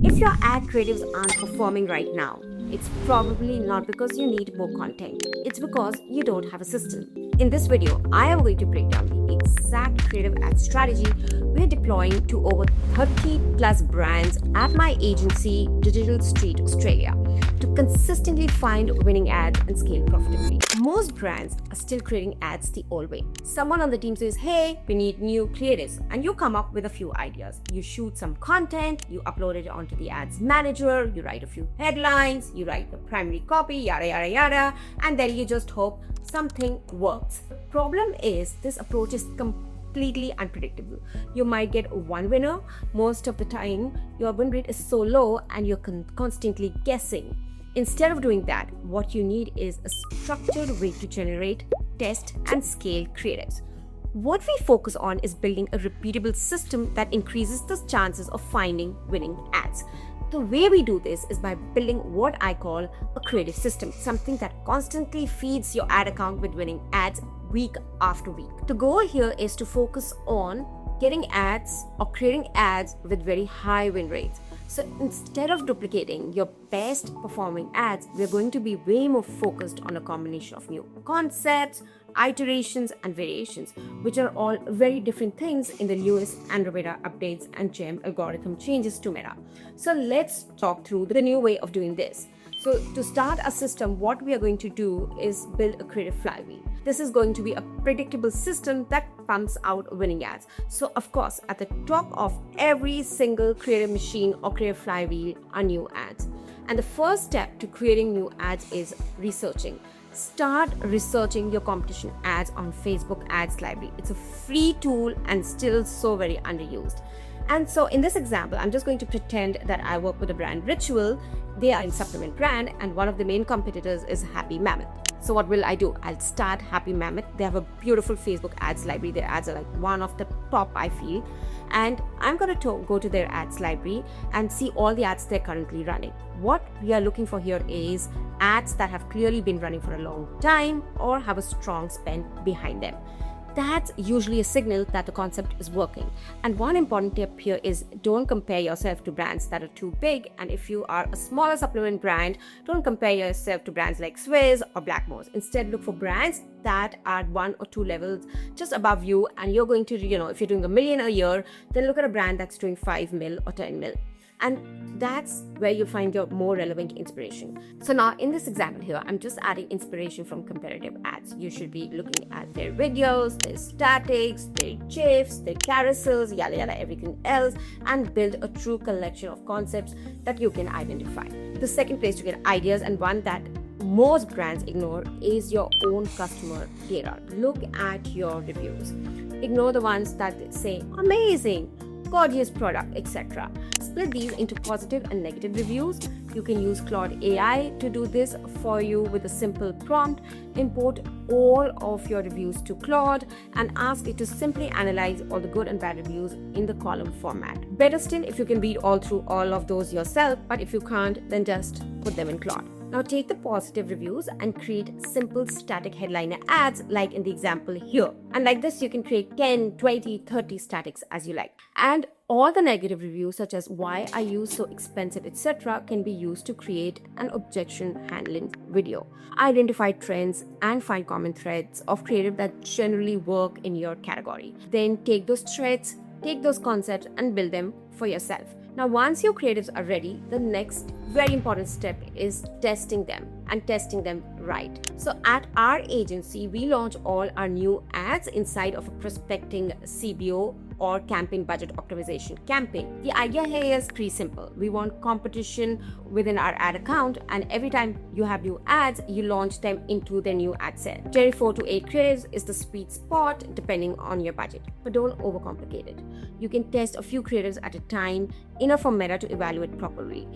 If your ad creatives aren't performing right now, it's probably not because you need more content. It's because you don't have a system. In this video, I am going to break down the exact creative ad strategy we're deploying to over 30 plus brands at my agency, Digital Street Australia, to consistently find winning ads and scale profitably. Most brands are still creating ads the old way. Someone on the team says, hey, we need new creatives, and you come up with a few ideas. You shoot some content, you upload it onto the ads manager, you write a few headlines, you write the primary copy, yada yada yada, and then you just hope something works. The problem is this approach is completely unpredictable. You might get one winner. Most of the time, your win rate is so low and you're constantly guessing. Instead of doing that, what you need is a structured way to generate, test, and scale creatives. What we focus on is building a repeatable system that increases the chances of finding winning ads. The way we do this is by building what I call a creative system, something that constantly feeds your ad account with winning ads week after week. The goal here is to focus on getting ads or creating ads with very high win rates. So instead of duplicating your best performing ads, we're going to be way more focused on a combination of new concepts, iterations, and variations, which are all very different things in the newest Andromeda updates and GEM algorithm changes to Meta. So let's talk through the new way of doing this. So to start a system, what we are going to do is build a creative flywheel. This is going to be a predictable system that pumps out winning ads. So of course, at the top of every single creative machine or creative flywheel are new ads. And the first step to creating new ads is researching. Start researching your competition ads on Facebook Ads Library. It's a free tool and still so very underused. And so in this example, I'm just going to pretend that I work with the brand Ritual. They are a supplement brand and one of the main competitors is Happy Mammoth. So what will I do? I'll start Happy Mammoth. They have a beautiful Facebook ads library. Their ads are like one of the top, I feel. And I'm going to go to their ads library and see all the ads they're currently running. What we are looking for here is ads that have clearly been running for a long time or have a strong spend behind them. That's usually a signal that the concept is working. And one important tip here is don't compare yourself to brands that are too big. And if you are a smaller supplement brand, don't compare yourself to brands like Swizz or Blackmore's. Instead, look for brands that are 1 or 2 levels just above you. And you're going to, if you're doing $1 million a year, then look at a brand that's doing 5 mil or 10 mil. And that's where you find your more relevant inspiration. So now in this example here, I'm just adding inspiration from competitive ads. You should be looking at their videos, their statics, their GIFs, their carousels, yada yada, everything else, and build a true collection of concepts that you can identify. The second place to get ideas, and one that most brands ignore, is your own customer data. Look at your reviews. Ignore the ones that say amazing, gorgeous product, etc. Split these into positive and negative reviews. You can use Claude AI to do this for you with a simple prompt. Import all of your reviews to Claude and ask it to simply analyze all the good and bad reviews in the column format. Better still if you can read all through all of those yourself, but if you can't, then just put them in Claude. Now take the positive reviews and create simple static headliner ads like in the example here. And like this, you can create 10, 20, 30 statics as you like. And all the negative reviews such as why are you so expensive, etc. can be used to create an objection handling video. Identify trends and find common threads of creative that generally work in your category. Then take those threads, take those concepts and build them for yourself. Now, once your creatives are ready, the next very important step is testing them and testing them right. So at our agency, we launch all our new ads inside of a prospecting CBO or campaign budget optimization campaign. The idea here is pretty simple. We want competition within our ad account, and every time you have new ads, you launch them into the new ad set. Generally 4 to 8 creatives is the sweet spot depending on your budget, but don't overcomplicate it. You can test a few creatives at a time, enough for Meta to evaluate properly,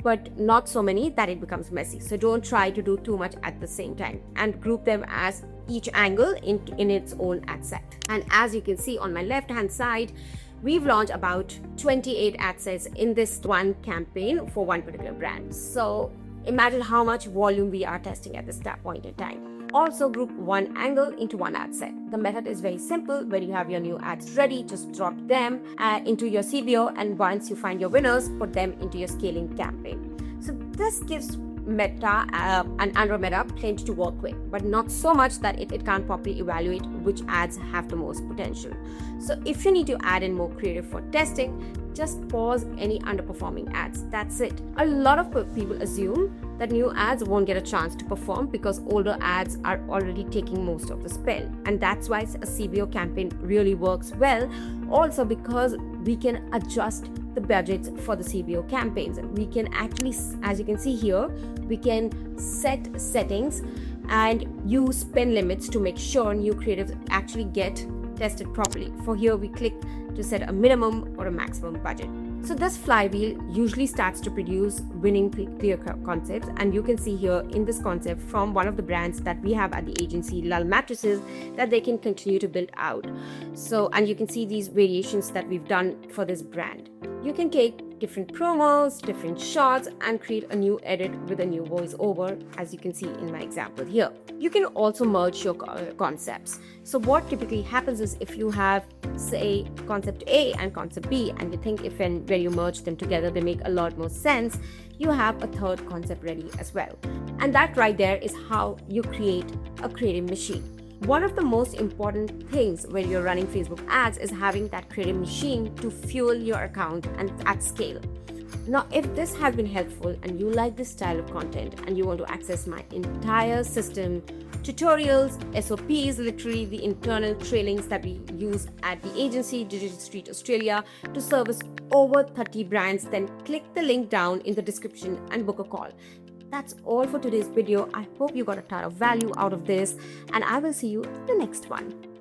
but not so many that it becomes messy. So don't try to do too much at the same time, and group them as each angle in its own ad set. And as you can see on my left hand side, we've launched about 28 ad sets in this one campaign for one particular brand. So imagine how much volume we are testing at this point in time. Also group one angle into one ad set. The method is very simple. When you have your new ads ready, just drop them into your CBO, and once you find your winners, put them into your scaling campaign. So this gives Meta and Andromeda plenty to work with, but not so much that it can't properly evaluate which ads have the most potential. So if you need to add in more creative for testing, just pause any underperforming ads. That's it. A lot of people assume that new ads won't get a chance to perform because older ads are already taking most of the spend, and that's why a CBO campaign really works well. Also because we can adjust the budgets for the CBO campaigns. We can actually, as you can see here, we can set settings and use spend limits to make sure new creatives actually get tested properly. For here, we click to set a minimum or a maximum budget. So this flywheel usually starts to produce winning clear concepts, and you can see here in this concept from one of the brands that we have at the agency, Lull Mattresses, that they can continue to build out. So, and you can see these variations that we've done for this brand. You can take different promos, different shots, and create a new edit with a new voiceover, as you can see in my example here. You can also merge your concepts. So what typically happens is if you have, say, concept A and concept B, and you think if and when you merge them together, they make a lot more sense, you have a third concept ready as well. And that right there is how you create a creative machine. One of the most important things when you're running Facebook ads is having that creative machine to fuel your account and at scale. Now, if this has been helpful and you like this style of content and you want to access my entire system, tutorials, SOPs, literally the internal trainings that we use at the agency, Digital Street Australia, to service over 30 brands, then click the link down in the description and book a call. That's all for today's video. I hope you got a ton of value out of this, and I will see you in the next one.